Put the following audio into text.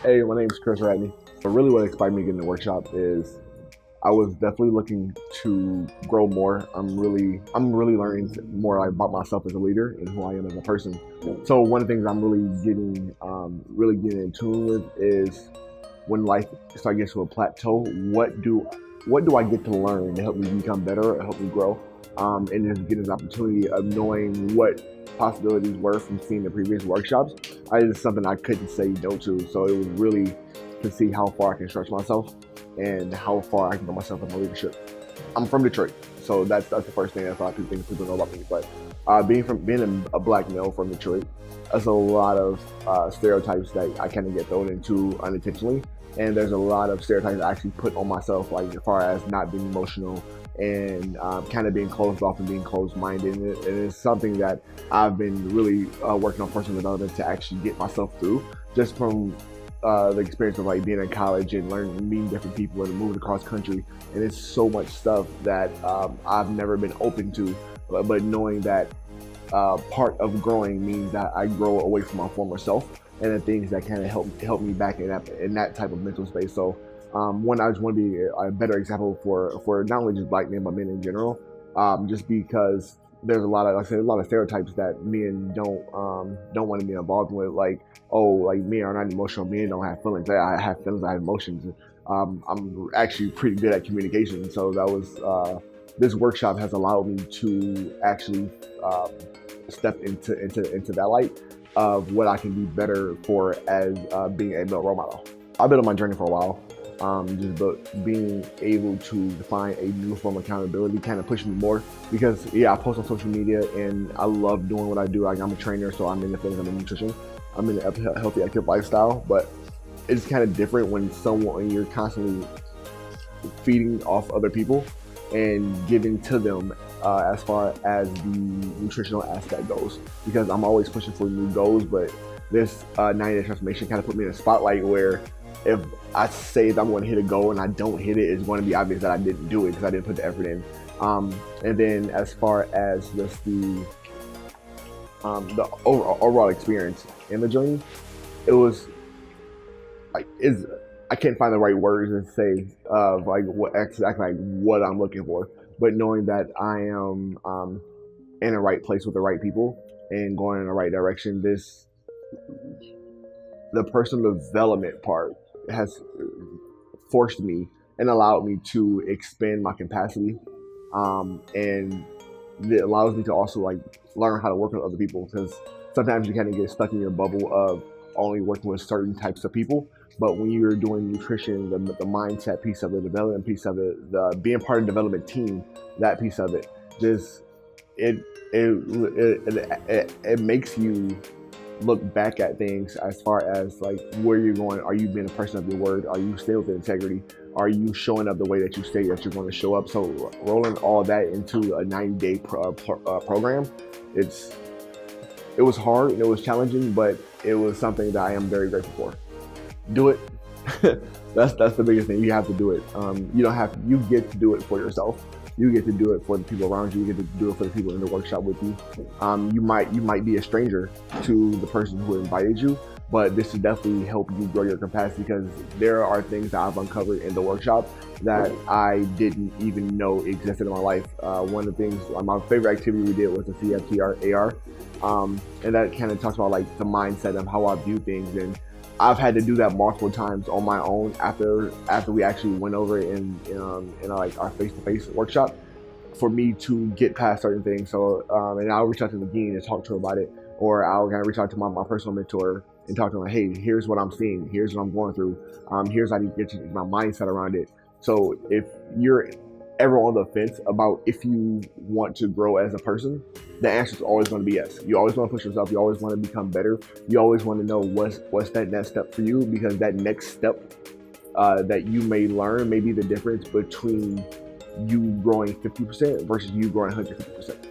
Hey, my name's Chris Radney. So really what inspired me getting the workshop is I was definitely looking to grow more. I'm really learning more like, about myself as a leader and who I am as a person. So one of the things I'm really getting in tune with is when life starts getting to a plateau, what do I get to learn to help me become better or help me grow? And just getting this opportunity of knowing what possibilities were from seeing the previous workshops. I just something I couldn't say no to. So it was really to see how far I can stretch myself and how far I can get myself in my leadership. I'm from Detroit, so that's the first thing that a lot of people know about me. But being a black male from Detroit, there's a lot of stereotypes that I kind of get thrown into unintentionally, and there's a lot of stereotypes I actually put on myself, like as far as not being emotional and kind of being closed off and being closed-minded. And it's something that I've been really working on personal development to actually get myself through, just from the experience of like being in college and learning, meeting different people and moving across country. And it's so much stuff that I've never been open to, but knowing that part of growing means that I grow away from my former self and the things that kind of help me back in that type of mental space. So one, I just want to be a better example for not only just black men but men in general, just because there's a lot of, like I said, a lot of stereotypes that men don't want to be involved with, like, oh, like men are not emotional, men don't have feelings. I have feelings, I have emotions. I'm actually pretty good at communication, so that was this workshop has allowed me to actually um, step into that light of what I can be better for as being a male role model. I've been on my journey for a while. But being able to define a new form of accountability kind of pushed me more because, yeah, I post on social media and I love doing what I do. Like, I'm a trainer, so I'm in the things, I'm in nutrition, I'm in a healthy, active lifestyle. But it's kind of different when you're constantly feeding off other people and giving to them as far as the nutritional aspect goes. Because I'm always pushing for new goals, but this 90-day transformation kind of put me in a spotlight where if I say that I'm going to hit a goal and I don't hit it, it's going to be obvious that I didn't do it because I didn't put the effort in. And then as far as just the overall experience in the journey, it was like is I can't find the right words to say of like what exactly like what I'm looking for, but knowing that I am in the right place with the right people and going in the right direction. The personal development part has forced me and allowed me to expand my capacity, and it allows me to also like learn how to work with other people because sometimes you kind of get stuck in your bubble of only working with certain types of people. But when you're doing nutrition, the mindset piece of it, the development piece of it, the being part of the development team, that piece of it, just it it makes you look back at things as far as like where you're going. Are you being a person of your word? Are you staying with integrity? Are you showing up the way that you say that you're going to show up? So rolling all that into a 90-day program, it's it was hard and it was challenging, but it was something that I am very grateful for. Do it. That's the biggest thing. You have to do it. You don't have you get to do it for yourself. You get to do it for the people around you. You get to do it for the people in the workshop with you. You might be a stranger to the person who invited you, but this will definitely help you grow your capacity because there are things that I've uncovered in the workshop that I didn't even know existed in my life. One of the things, my favorite activity we did was the CFTR AR, and that kind of talks about like the mindset of how I view things. And I've had to do that multiple times on my own after we actually went over it in like our face-to-face workshop for me to get past certain things. So and I'll reach out to the dean and talk to her about it, or I'll kind of reach out to my personal mentor and talk to them like, hey, here's what I'm seeing, here's what I'm going through, here's how to get my mindset around it. So if you're ever on the fence about if you want to grow as a person, the answer is always going to be yes. You always want to push yourself. You always want to become better. You always want to know what's that next step for you, because that next step that you may learn may be the difference between you growing 50% versus you growing 150%.